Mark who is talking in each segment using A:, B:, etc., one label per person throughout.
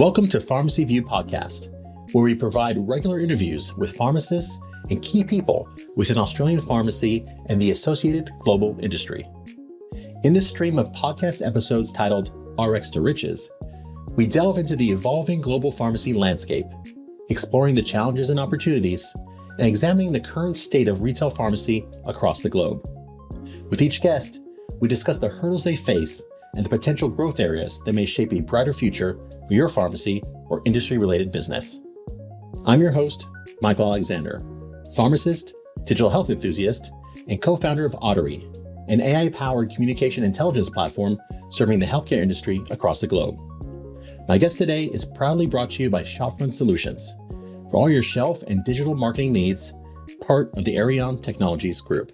A: Welcome to Pharmacy View Podcast, where we provide regular interviews with pharmacists and key people within Australian pharmacy and the associated global industry. In this stream of podcast episodes titled RX to Riches, we delve into the evolving global pharmacy landscape, exploring the challenges and opportunities, and examining the current state of retail pharmacy across the globe. With each guest, we discuss the hurdles they face and the potential growth areas that may shape a brighter future for your pharmacy or industry-related business. I'm your host, Michael Alexander, pharmacist, digital health enthusiast, and co-founder of Audirie, an AI-powered communication intelligence platform serving the healthcare industry across the globe. My guest today is proudly brought to you by Shopfront Solutions for all your shelf and digital marketing needs, part of the Arion Technologies Group.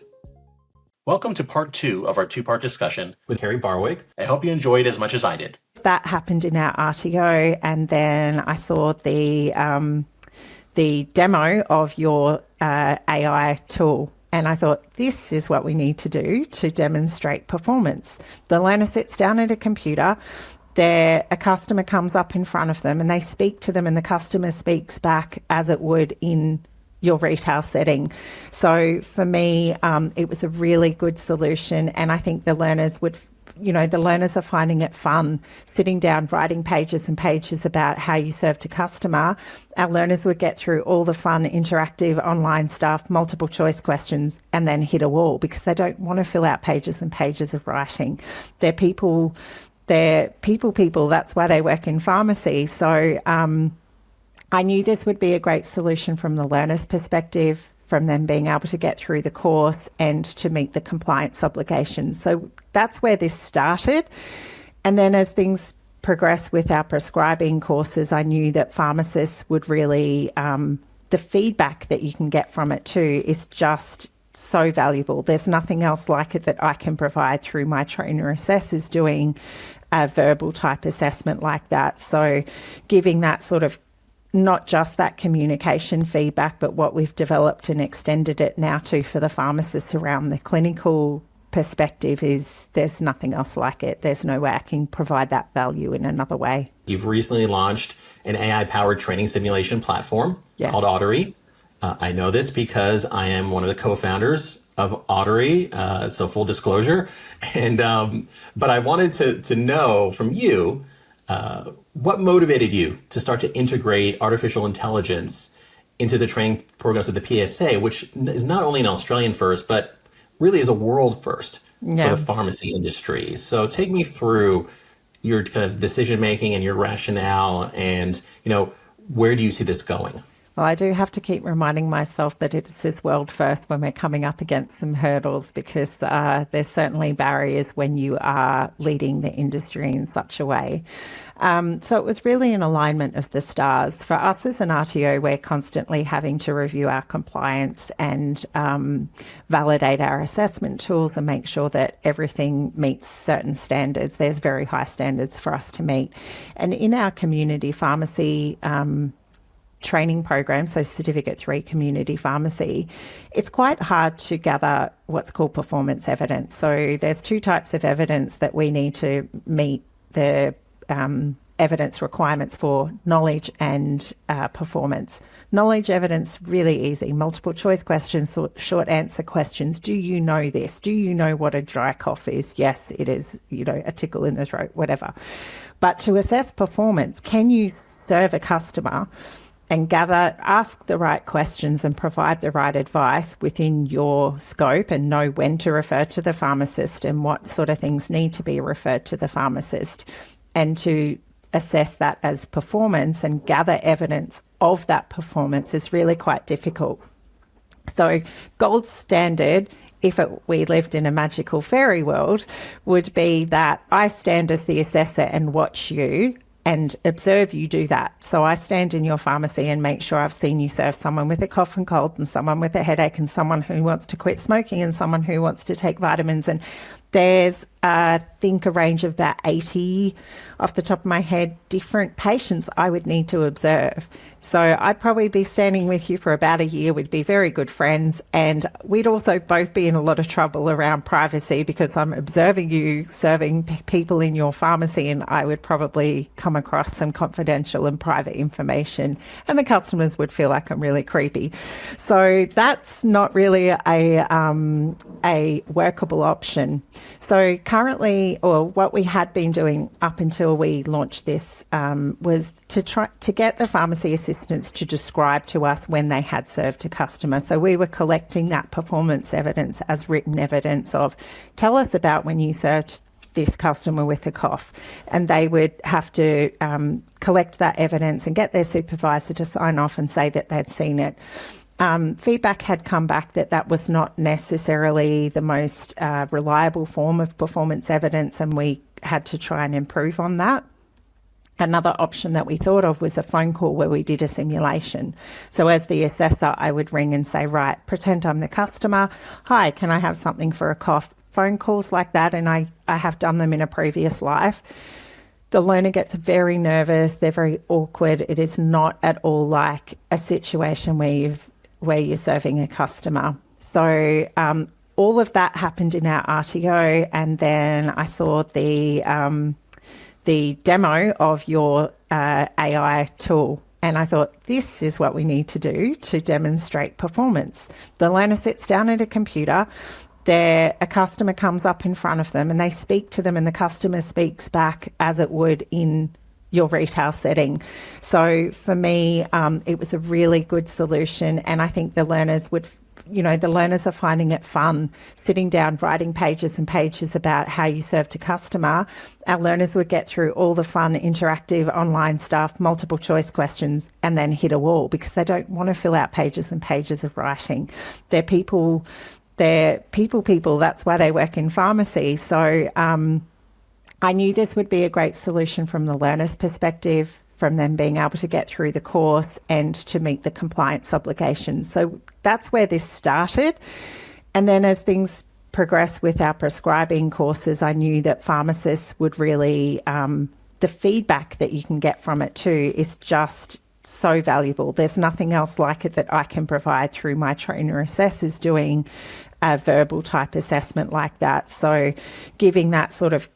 A: Welcome to part 2 of our 2-part discussion with Kerri Barwick. I hope you enjoyed as much as I did.
B: That happened in our RTO, and then I saw the demo of your AI tool, and I thought, this is what we need to do to demonstrate performance. The learner sits down at a computer, a customer comes up in front of them and they speak to them, and the customer speaks back as it would in your retail setting. So for me, it was a really good solution, and I think the learners are finding it fun, sitting down, writing pages and pages about how you served a customer. Our learners would get through all the fun, interactive online stuff, multiple choice questions, and then hit a wall because they don't want to fill out pages and pages of writing. They're people. That's why they work in pharmacy. So I knew this would be a great solution from the learner's perspective, from them being able to get through the course and to meet the compliance obligations. So that's where this started. And then as things progress with our prescribing courses, I knew that pharmacists would really, the feedback that you can get from it too is just so valuable. There's nothing else like it that I can provide through my trainer assessors doing a verbal type assessment like that. So giving that sort of not just that communication feedback, but what we've developed and extended it now to for the pharmacists around the clinical perspective is there's nothing else like it. There's no way I can provide that value in another way.
A: You've recently launched an AI-powered training simulation platform called Audirie. I know this because I am one of the co-founders of Audirie, so full disclosure. And but I wanted to know from you, what motivated you to start to integrate artificial intelligence into the training programs of the PSA, which is not only an Australian first, but really is a world first for the pharmacy industry. So take me through your kind of decision-making and your rationale and, where do you see this going?
B: Well, I do have to keep reminding myself that it is world first when we're coming up against some hurdles, because there's certainly barriers when you are leading the industry in such a way. So it was really an alignment of the stars. For us as an RTO, we're constantly having to review our compliance and validate our assessment tools and make sure that everything meets certain standards. There's very high standards for us to meet. And in our community pharmacy training program, so Certificate 3 Community Pharmacy, it's quite hard to gather what's called performance evidence. So there's 2 types of evidence that we need to meet the evidence requirements for: knowledge and performance. Knowledge evidence, really easy. Multiple choice questions, short answer questions. Do you know this? Do you know what a dry cough is? Yes, it is, a tickle in the throat, whatever. But to assess performance, can you serve a customer and ask the right questions and provide the right advice within your scope, and know when to refer to the pharmacist and what sort of things need to be referred to the pharmacist, and to assess that as performance and gather evidence of that performance is really quite difficult. So gold standard, if we lived in a magical fairy world, would be that I stand as the assessor and watch you and observe you do that. So I stand in your pharmacy and make sure I've seen you serve someone with a cough and cold, and someone with a headache, and someone who wants to quit smoking, and someone who wants to take vitamins. And There's, I think, a range of about 80, off the top of my head, different patients I would need to observe. So I'd probably be standing with you for about a year. We'd be very good friends, and we'd also both be in a lot of trouble around privacy because I'm observing you serving people in your pharmacy, and I would probably come across some confidential and private information, and the customers would feel like I'm really creepy. So that's not really a workable option. So currently, or what we had been doing up until we launched this, was to try to get the pharmacy assistants to describe to us when they had served a customer. So we were collecting that performance evidence as written evidence of, tell us about when you served this customer with a cough. And they would have to collect that evidence and get their supervisor to sign off and say that they'd seen it. Feedback had come back that that was not necessarily the most reliable form of performance evidence, and we had to try and improve on that. Another option that we thought of was a phone call where we did a simulation. So as the assessor, I would ring and say, right, pretend I'm the customer. Hi, can I have something for a cough? Phone calls like that, and I have done them in a previous life. The learner gets very nervous. They're very awkward. It is not at all like a situation where you're serving a customer. So all of that happened in our RTO, and then I saw the demo of your AI tool, and I thought, this is what we need to do to demonstrate performance. The learner sits down at a computer, a customer comes up in front of them, and they speak to them, and the customer speaks back as it would in your retail setting. So for me, it was a really good solution, and I think the learners are finding it fun, sitting down, writing pages and pages about how you served a customer. Our learners would get through all the fun, interactive online stuff, multiple choice questions, and then hit a wall because they don't want to fill out pages and pages of writing. They're people. That's why they work in pharmacy. So I knew this would be a great solution from the learner's perspective, from them being able to get through the course and to meet the compliance obligations. So that's where this started. And then as things progress with our prescribing courses, I knew that pharmacists would really, the feedback that you can get from it too is just so valuable. There's nothing else like it that I can provide through my trainer assessors doing a verbal type assessment like that. So giving that sort of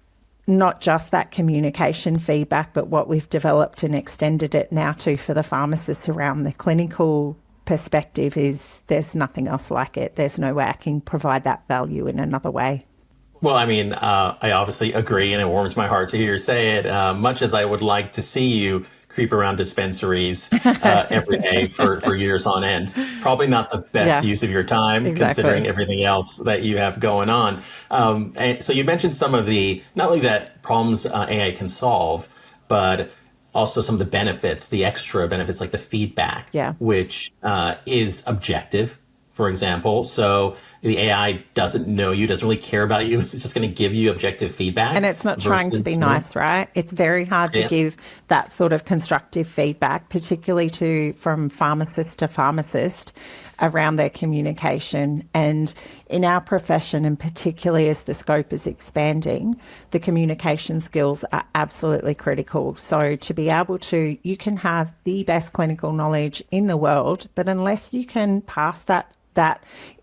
B: not just that communication feedback, but what we've developed and extended it now to for the pharmacists around the clinical perspective is there's nothing else like it. There's no way I can provide that value in another way.
A: Well, I mean, I obviously agree, and it warms my heart to hear you say it. Much as I would like to see you creep around dispensaries every day for years on end, probably not the best use of your time, considering everything else that you have going on. And so you mentioned some of the, not only that problems AI can solve, but also some of the benefits, the extra benefits like the feedback, which is objective, for example. So the AI doesn't know you, doesn't really care about you. It's just going to give you objective feedback.
B: And it's not trying to be nice, right? It's very hard to give that sort of constructive feedback, particularly from pharmacist to pharmacist around their communication. And in our profession, and particularly as the scope is expanding, the communication skills are absolutely critical. So to be able to, you can have the best clinical knowledge in the world, but unless you can pass that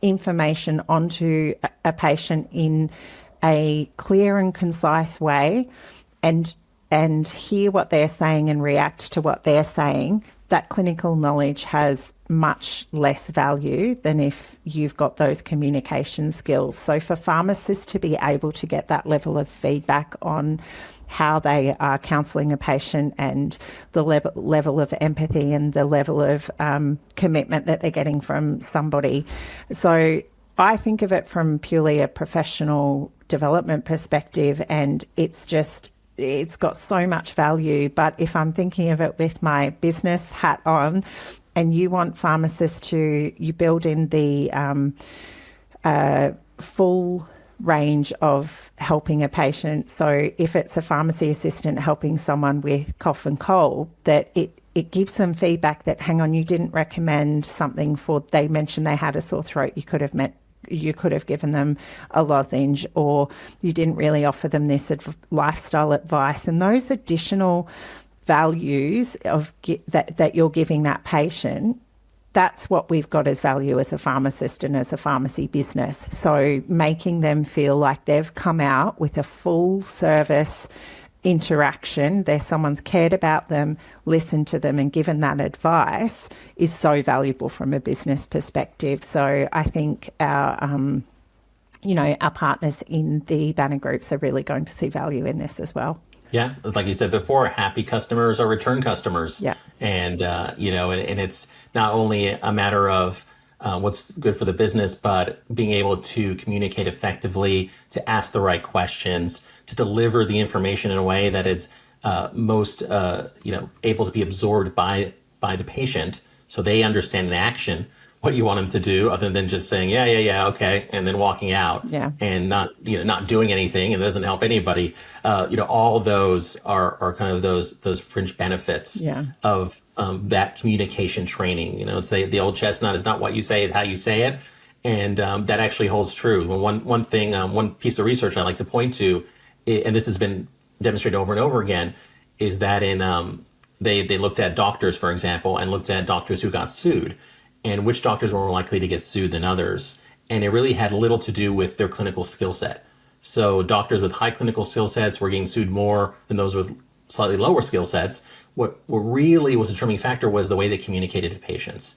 B: information onto a patient in a clear and concise way and hear what they're saying and react to what they're saying, that clinical knowledge has much less value than if you've got those communication skills. So for pharmacists to be able to get that level of feedback on how they are counselling a patient and the level of empathy and the level of commitment that they're getting from somebody. So I think of it from purely a professional development perspective, and it's got so much value. But if I'm thinking of it with my business hat on, and you want pharmacists you build in the full range of helping a patient. So if it's a pharmacy assistant helping someone with cough and cold, that it gives them feedback that, hang on, you didn't recommend something they mentioned they had a sore throat, you could have you could have given them a lozenge, or you didn't really offer them this lifestyle advice. And those additional values that you're giving that patient, that's what we've got as value as a pharmacist and as a pharmacy business. So making them feel like they've come out with a full service interaction, someone's cared about them, listened to them and given that advice, is so valuable from a business perspective. So I think our partners in the banner groups are really going to see value in this as well.
A: Yeah, like you said before, happy customers are return customers.
B: Yeah.
A: And, and it's not only a matter of what's good for the business, but being able to communicate effectively, to ask the right questions, to deliver the information in a way that is most, able to be absorbed by the patient, so they understand in action what you want them to do, other than just saying, yeah, okay, and then walking out and not doing anything, and it doesn't help anybody. All those are kind of those fringe benefits of that communication training. It's the old chestnut is not what you say, is how you say it. And that actually holds true. One thing, one piece of research I like to point to, and this has been demonstrated over and over again, is that they looked at doctors, for example, and looked at doctors who got sued, and which doctors were more likely to get sued than others. And it really had little to do with their clinical skill set. So doctors with high clinical skill sets were getting sued more than those with slightly lower skill sets. What really was a determining factor was the way they communicated to patients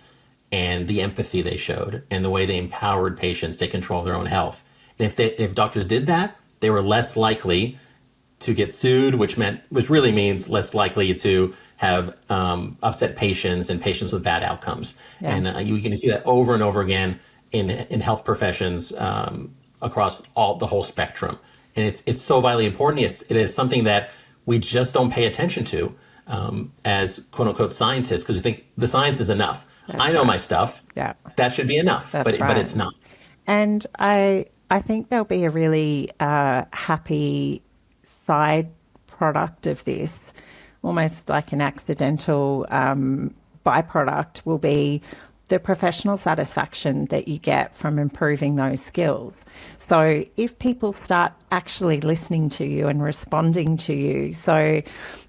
A: and the empathy they showed and the way they empowered patients to take control of their own health. And if doctors did that, they were less likely to get sued, which really means less likely to have upset patients and patients with bad outcomes. Yeah. And you can see that over and over again in health professions across the whole spectrum. And it's so vitally important. It is something that we just don't pay attention to as quote unquote scientists, because we think the science is enough. I know my stuff. Yeah, that should be enough. But it's not.
B: And I think there'll be a really happy side product of this, almost like an accidental byproduct, will be the professional satisfaction that you get from improving those skills. So if people start actually listening to you and responding to you, so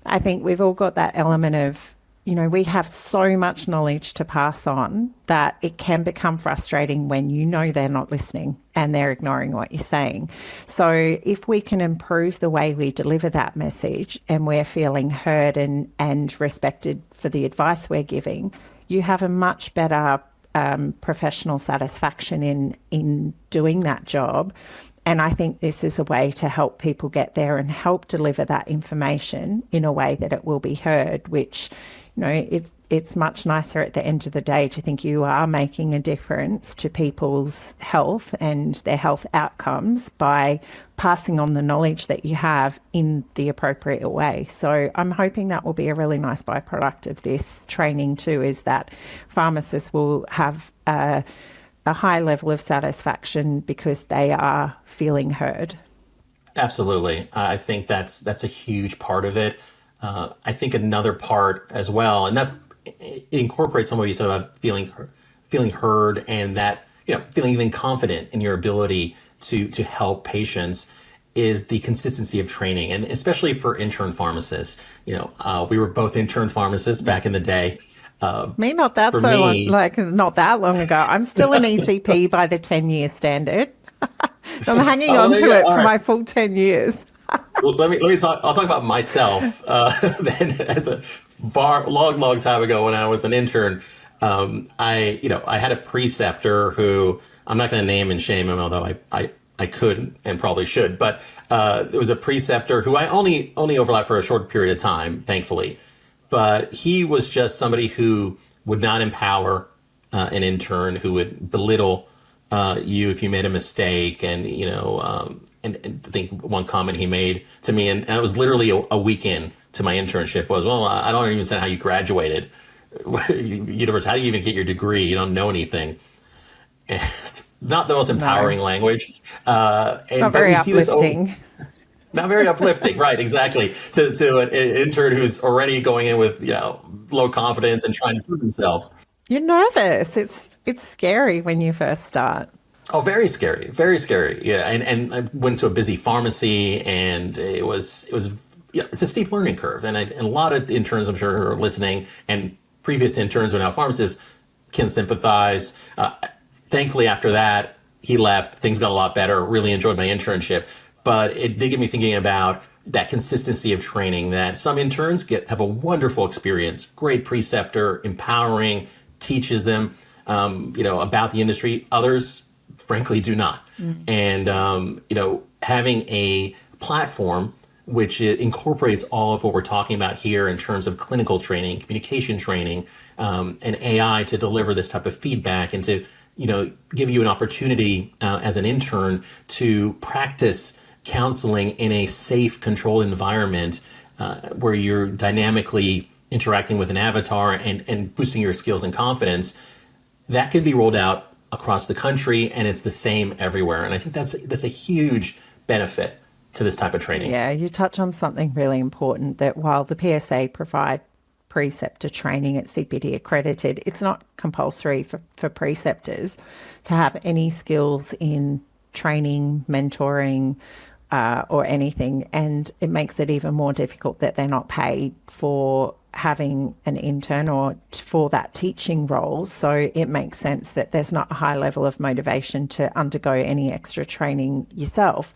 B: I think we've all got that element of, we have so much knowledge to pass on that it can become frustrating when they're not listening and they're ignoring what you're saying. So if we can improve the way we deliver that message and we're feeling heard and respected for the advice we're giving, you have a much better professional satisfaction in doing that job. And I think this is a way to help people get there and help deliver that information in a way that it will be heard, which, it's much nicer at the end of the day to think you are making a difference to people's health and their health outcomes by passing on the knowledge that you have in the appropriate way. So I'm hoping that will be a really nice byproduct of this training too, is that pharmacists will have a high level of satisfaction because they are feeling heard.
A: Absolutely. I think that's a huge part of it. I think another part as well, and it incorporates some of what you said about feeling heard, and that, feeling even confident in your ability to help patients, is the consistency of training. And especially for intern pharmacists, we were both intern pharmacists back in the day.
B: Not that long ago. I'm still an ECP by the 10-year standard. I'm hanging on to it for my full 10 years.
A: Well, let me talk. I'll talk about myself. Then, as a long time ago, when I was an intern, I had a preceptor who, I'm not going to name and shame him, although I could and probably should. But it was a preceptor who I only overlapped for a short period of time, thankfully. But he was just somebody who would not empower an intern, who would belittle you if you made a mistake, and and I think one comment he made to me, and it was literally a week in to my internship, was, well, I don't even understand how you graduated. Universe, how do you even get your degree? You don't know anything. And it's not the most empowering language.
B: Not very uplifting.
A: Not very uplifting, right? Exactly. To an intern who's already going in with low confidence and trying to prove themselves.
B: You're nervous. It's scary when you first start.
A: Oh, very scary, very scary. Yeah, and I went to a busy pharmacy, and it's a steep learning curve, and a lot of interns, I'm sure, who are listening, and previous interns who are now pharmacists can sympathize. Thankfully, after that, he left. Things got a lot better. Really enjoyed my internship, but it did get me thinking about that consistency of training. That some interns have a wonderful experience, great preceptor, empowering, teaches them, about the industry. Others, frankly, do not. And having a platform which incorporates all of what we're talking about here in terms of clinical training, communication training, and AI to deliver this type of feedback and to give you an opportunity as an intern to practice counseling in a safe, controlled environment where you're dynamically interacting with an avatar and boosting your skills and confidence. That can be rolled out across the country, and it's the same everywhere. And I think that's a huge benefit to this type of training.
B: Yeah, you touch on something really important, that while the PSA provide preceptor training at CPD accredited, it's not compulsory for preceptors to have any skills in training, mentoring, or anything. And it makes it even more difficult that they're not paid for having an intern or for that teaching role. So it makes sense that there's not a high level of motivation to undergo any extra training yourself.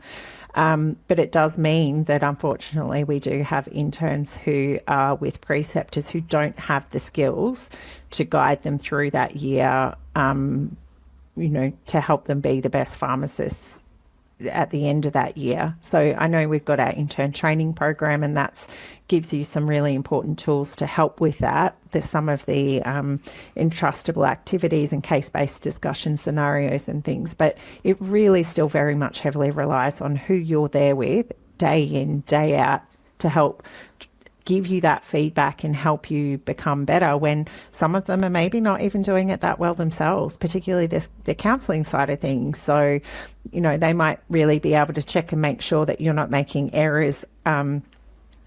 B: But it does mean that, unfortunately, we do have interns who are with preceptors who don't have the skills to guide them through that year, to help them be the best pharmacists at the end of that year. So I know we've got our intern training program, and that gives you some really important tools to help with that. There's some of the entrustable activities and case-based discussion scenarios and things, but it really still very much heavily relies on who you're there with day in, day out to help give you that feedback and help you become better, when some of them are maybe not even doing it that well themselves, particularly the counselling side of things. So, they might really be able to check and make sure that you're not making errors,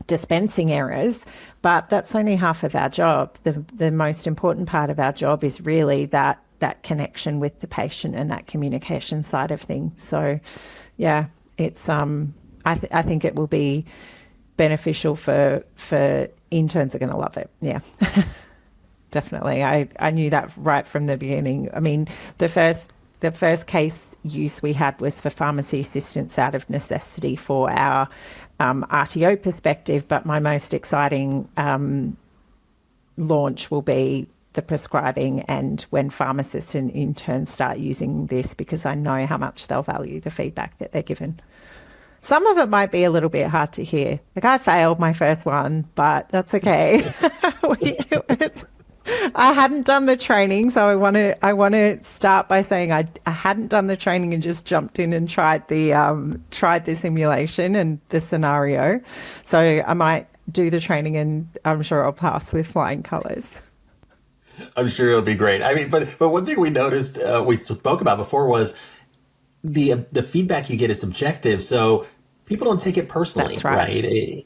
B: dispensing errors, but that's only half of our job. The most important part of our job is really that connection with the patient and that communication side of things. So, yeah, it's I think it will be beneficial for interns. Are going to love it. Yeah, definitely. I knew that right from the beginning. I mean, the first case use we had was for pharmacy assistants out of necessity for our RTO perspective, but my most exciting launch will be the prescribing and when pharmacists and interns start using this, because I know how much they'll value the feedback that they're given. Some of it might be a little bit hard to hear. Like, I failed my first one, but that's okay. I hadn't done the training, so I want to start by saying I hadn't done the training and just jumped in and tried the simulation and the scenario. So I might do the training, and I'm sure I'll pass with flying colours.
A: I'm sure it'll be great. I mean, but one thing we noticed, we spoke about before, was the feedback you get is subjective, so people don't take it personally.
B: That's right.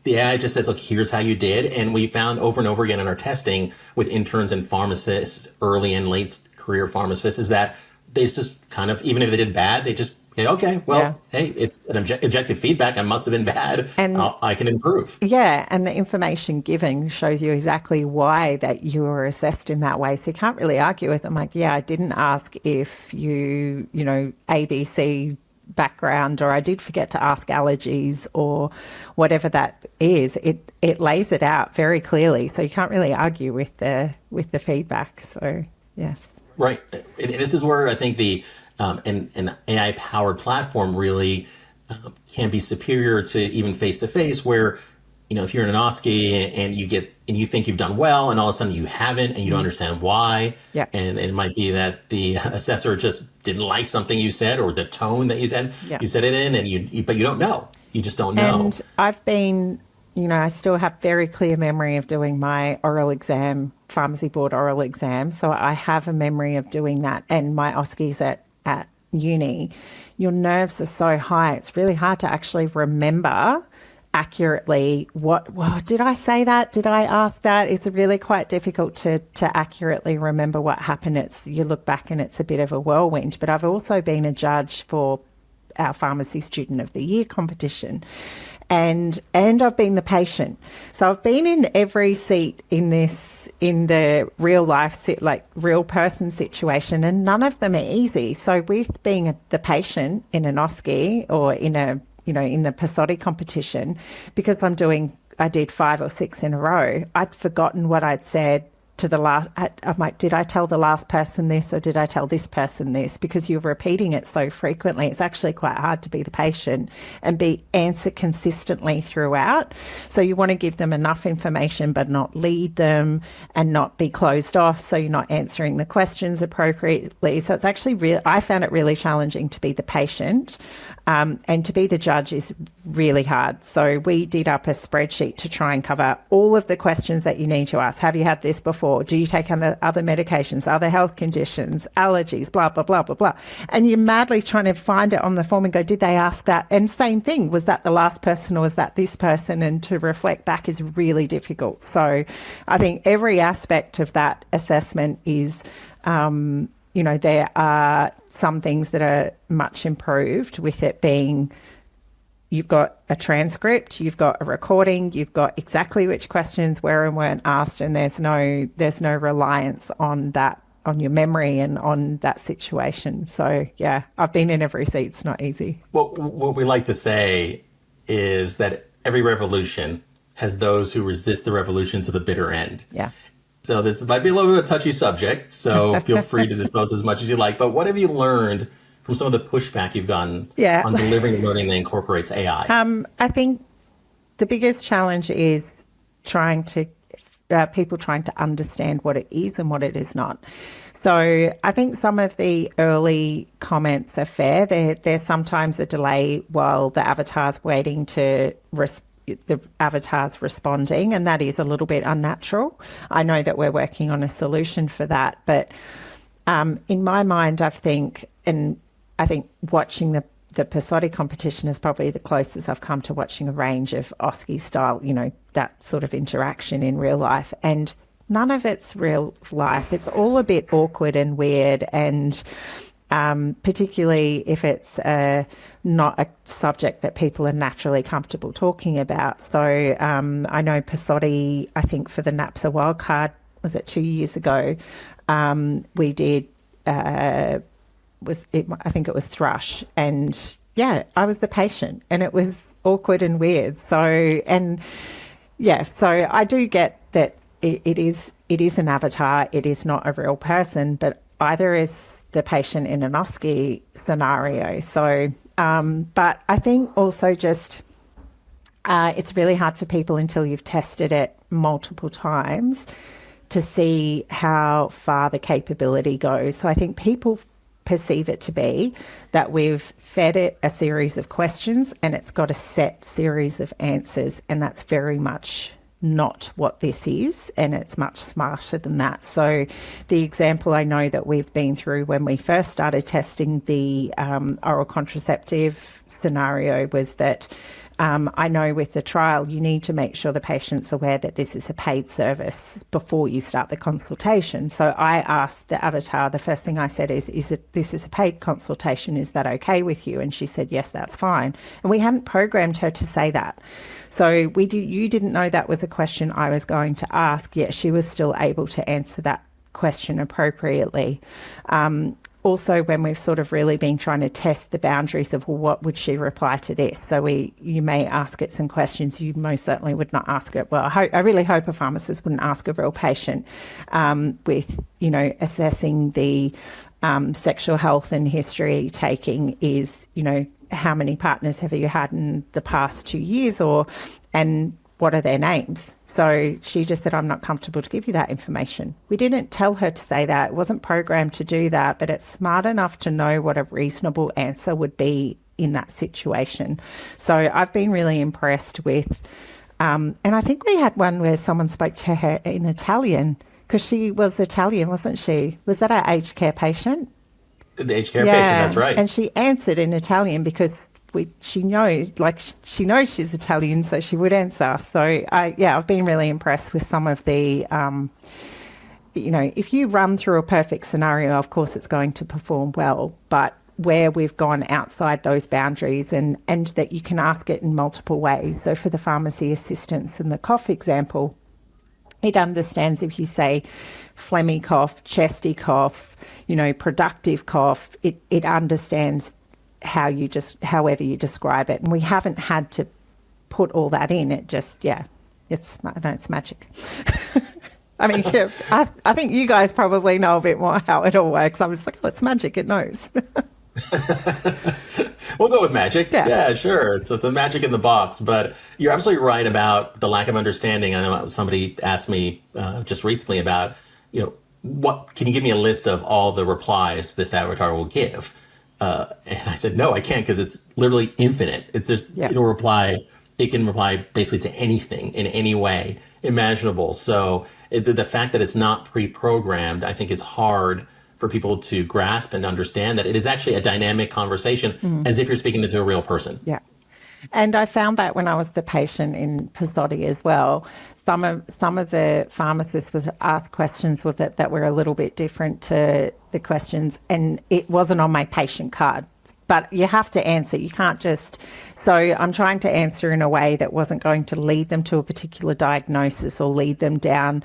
A: The AI just says, look, here's how you did. And we found over and over again in our testing with interns and pharmacists, early and late career pharmacists, is that they just kind of, even if they did bad, they just say, okay, well, yeah. Hey, it's an objective feedback. I must have been bad. And I can improve.
B: Yeah. And the information given shows you exactly why that you were assessed in that way. So you can't really argue with them. Like, yeah, I didn't ask if you ABC background, or I did forget to ask allergies, or whatever that is. It lays it out very clearly, so you can't really argue with the feedback. So yes,
A: right. And this is where I think an AI powered platform really can be superior to even face to face, where if you're in an OSCE and you think you've done well, and all of a sudden you haven't, and you don't understand why.
B: Yeah.
A: And it might be that the assessor just didn't like something you said, or the tone that you said. Yeah. You said it in, and but you don't know. You just don't know.
B: And I've been, I still have very clear memory of doing my oral exam, pharmacy board oral exam. So I have a memory of doing that, and my OSCEs at uni. Your nerves are so high, it's really hard to actually remember accurately did I say that? Did I ask that? It's really quite difficult to accurately remember what happened. You look back and it's a bit of a whirlwind. But I've also been a judge for our Pharmacy Student of the Year competition. And I've been the patient. So I've been in every seat in the real life, like real person situation, and none of them are easy. So with being the patient in an OSCE or in the PSODI competition, because I did 5 or 6 in a row, I'd forgotten what I'd said to the last. I'm like, did I tell the last person this or did I tell this person this? Because you're repeating it so frequently, it's actually quite hard to be the patient and answer consistently throughout. So you want to give them enough information but not lead them and not be closed off, so you're not answering the questions appropriately. So it's actually I found it really challenging to be the patient, and to be the judge is really hard. So we did up a spreadsheet to try and cover all of the questions that you need to ask. Have you had this before? Do you take other medications, other health conditions, allergies, blah, blah, blah, blah, blah. And you're madly trying to find it on the form and go, did they ask that? And same thing, was that the last person or was that this person? And to reflect back is really difficult. So I think every aspect of that assessment is, there are some things that are much improved with it being, you've got a transcript, you've got a recording, you've got exactly which questions were and weren't asked, and there's no reliance on that, on your memory and on that situation. So yeah, I've been in every seat. It's not easy.
A: Well, what we like to say is that every revolution has those who resist the revolution to the bitter end.
B: Yeah.
A: So this might be a little bit of a touchy subject, so feel free to disclose as much as you like. But what have you learned from some of the pushback you've gotten on delivering learning that incorporates AI?
B: I think the biggest challenge is people trying to understand what it is and what it is not. So I think some of the early comments are fair. There's sometimes a delay while the avatar's waiting to the avatar's responding, and that is a little bit unnatural. I know that we're working on a solution for that, but in my mind, I think watching the PSODI competition is probably the closest I've come to watching a range of OSCE style, that sort of interaction in real life. And none of it's real life. It's all a bit awkward and weird, and particularly if it's not a subject that people are naturally comfortable talking about. So I know PSODI, I think for the NAPSA wildcard, was it 2 years ago, we did, I think it was thrush. And yeah, I was the patient and it was awkward and weird. So I do get that it is an avatar, it is not a real person, but either is the patient in an OSCE scenario. So, but I think also just it's really hard for people until you've tested it multiple times to see how far the capability goes. So I think people perceive it to be that we've fed it a series of questions and it's got a set series of answers, and that's very much not what this is, and it's much smarter than that. So the example I know that we've been through when we first started testing the oral contraceptive scenario was that I know with the trial, you need to make sure the patient's aware that this is a paid service before you start the consultation. So I asked the avatar, the first thing I said is this is a paid consultation, is that okay with you? And she said, yes, that's fine. And we hadn't programmed her to say that. So you didn't know that was a question I was going to ask, yet she was still able to answer that question appropriately. Also, when we've sort of really been trying to test the boundaries of, well, what would she reply to this? So you may ask it some questions you most certainly would not ask it. Well, I really hope a pharmacist wouldn't ask a real patient with, assessing the sexual health and history taking is, how many partners have you had in the past 2 years, and what are their names? So she just said, I'm not comfortable to give you that information. We didn't tell her to say that. It wasn't programmed to do that, but it's smart enough to know what a reasonable answer would be in that situation. So I've been really impressed with, and I think we had one where someone spoke to her in Italian, because she was Italian, wasn't she? Was that our aged care patient?
A: The aged care patient, that's right.
B: And she answered in Italian because she knows she's Italian, so she would answer. So I've been really impressed with some of the, if you run through a perfect scenario, of course it's going to perform well, but where we've gone outside those boundaries and that you can ask it in multiple ways. So for the pharmacy assistants and the cough example, it understands if you say phlegmy cough, chesty cough, productive cough, it understands however you describe it. And we haven't had to put all that in. It just, it's magic. I mean, I think you guys probably know a bit more how it all works. I'm just like, it's magic, it knows.
A: We'll go with magic. Yeah, sure. It's the magic in the box. But you're absolutely right about the lack of understanding. I know somebody asked me just recently about, what can you give me a list of all the replies this avatar will give? And I said, no, I can't, because it's literally infinite. It's just, it can reply basically to anything in any way imaginable. So the fact that it's not pre-programmed, I think, is hard for people to grasp and understand that it is actually a dynamic conversation as if you're speaking to a real person.
B: Yeah. And I found that when I was the patient in Pizzotti as well, some of the pharmacists would ask questions with it that were a little bit different to the questions, and it wasn't on my patient card. But you have to answer. You can't just... So I'm trying to answer in a way that wasn't going to lead them to a particular diagnosis or lead them down,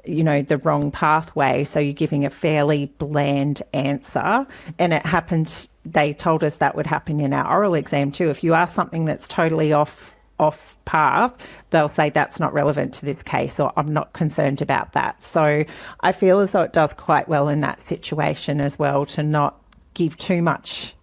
B: the wrong pathway. So you're giving a fairly bland answer. And it happened, they told us that would happen in our oral exam too. If you ask something that's totally off path, they'll say that's not relevant to this case, or I'm not concerned about that. So I feel as though it does quite well in that situation as well, to not give too much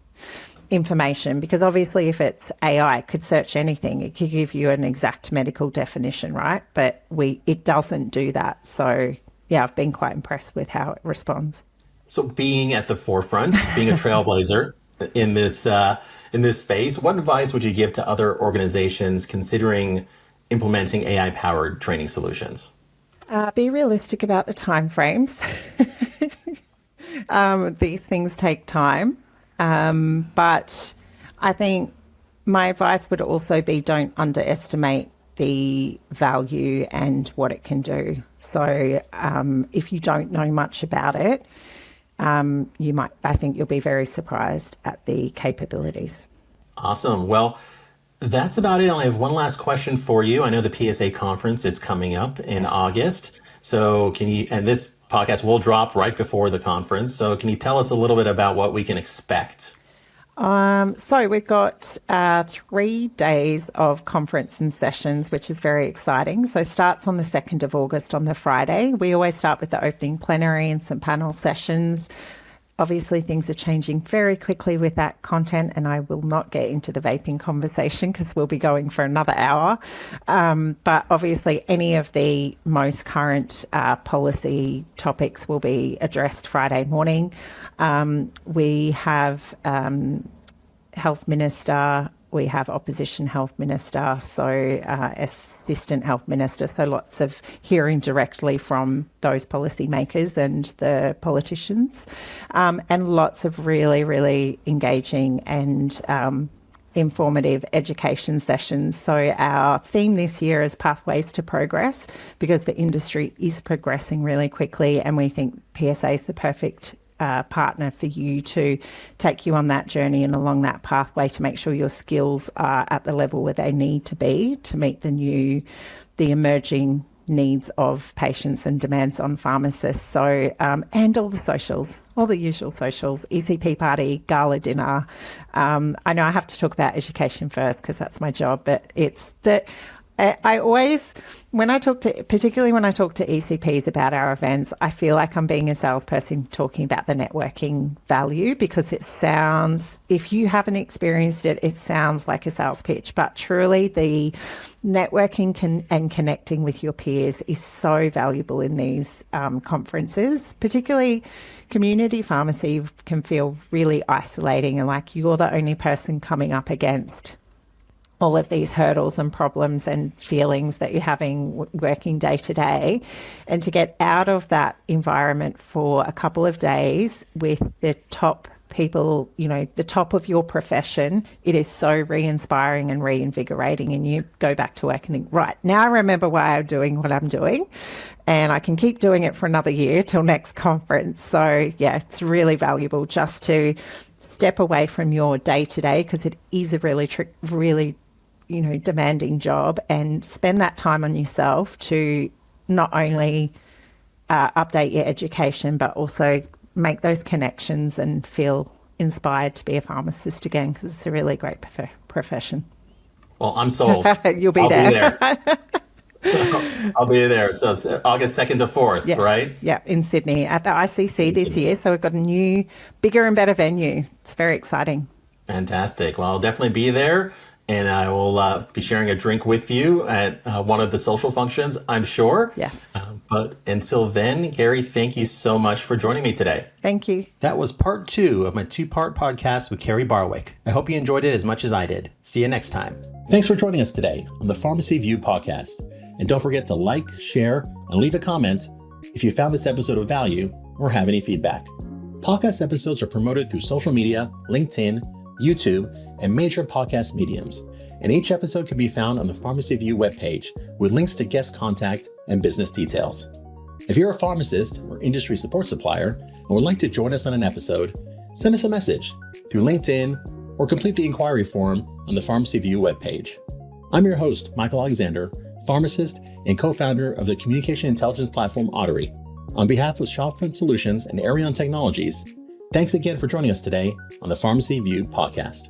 B: information, because obviously if it's AI, it could search anything. It could give you an exact medical definition, right? But it doesn't do that. So I've been quite impressed with how it responds.
A: So being at the forefront, being a trailblazer in this space, what advice would you give to other organizations considering implementing AI-powered training solutions?
B: Be realistic about the timeframes. These things take time. But I think my advice would also be, don't underestimate the value and what it can do. So if you don't know much about it, I think you'll be very surprised at the capabilities.
A: Awesome. Well, that's about it. I only have one last question for you. I know the PSA conference is coming up in August. So and this podcast will drop right before the conference. So can you tell us a little bit about what we can expect?
B: So we've got 3 days of conference and sessions, which is very exciting. So it starts on the 2nd of August on the Friday. We always start with the opening plenary and some panel sessions. Obviously, things are changing very quickly with that content, and I will not get into the vaping conversation because we'll be going for another hour. But obviously, any of the most current policy topics will be addressed Friday morning. We have Health Minister, we have Opposition Health Minister, so Assistant Health Minister, so lots of hearing directly from those policymakers and the politicians, and lots of really, really engaging and informative education sessions. So our theme this year is Pathways to Progress, because the industry is progressing really quickly, and we think PSA is the perfect partner for you to take you on that journey and along that pathway to make sure your skills are at the level where they need to be to meet the emerging needs of patients and demands on pharmacists. So, and all the socials, all the usual socials, ECP party, gala dinner. I know I have to talk about education first because that's my job, but it's that I always, particularly when I talk to ECPs about our events, I feel like I'm being a salesperson talking about the networking value, because it sounds, if you haven't experienced it, it sounds like a sales pitch, but truly the networking and connecting with your peers is so valuable in these conferences. Particularly community pharmacy can feel really isolating and like you're the only person coming up against all of these hurdles and problems and feelings that you're having working day to day. And to get out of that environment for a couple of days with the top people, the top of your profession, it is so re-inspiring and reinvigorating, and you go back to work and think, right, now I remember why I'm doing what I'm doing, and I can keep doing it for another year till next conference. So yeah, it's really valuable just to step away from your day-to-day, because it is a really demanding job, and spend that time on yourself to not only update your education, but also make those connections and feel inspired to be a pharmacist again, because it's a really great profession.
A: Well, I'm sold.
B: You'll be there.
A: I'll be there. So it's August 2nd to 4th,
B: yes.
A: right?
B: Yeah, in Sydney at the ICC this year. So we've got a new, bigger and better venue. It's very exciting.
A: Fantastic. Well, I'll definitely be there. And I will be sharing a drink with you at one of the social functions, I'm sure.
B: Yes.
A: But until then, Kerri, thank you so much for joining me today.
B: Thank you.
A: That was part 2 of my 2-part podcast with Kerri Barwick. I hope you enjoyed it as much as I did. See you next time. Thanks for joining us today on the Pharmacy View podcast. And don't forget to like, share, and leave a comment if you found this episode of value or have any feedback. Podcast episodes are promoted through social media, LinkedIn, YouTube, and major podcast mediums. And each episode can be found on the Pharmacy View webpage with links to guest contact and business details. If you're a pharmacist or industry support supplier and would like to join us on an episode, send us a message through LinkedIn or complete the inquiry form on the Pharmacy View webpage. I'm your host, Michael Alexander, pharmacist and co-founder of the communication intelligence platform Audirie. On behalf of Shopfront Solutions and Arion Technologies, thanks again for joining us today on the Pharmacy View podcast.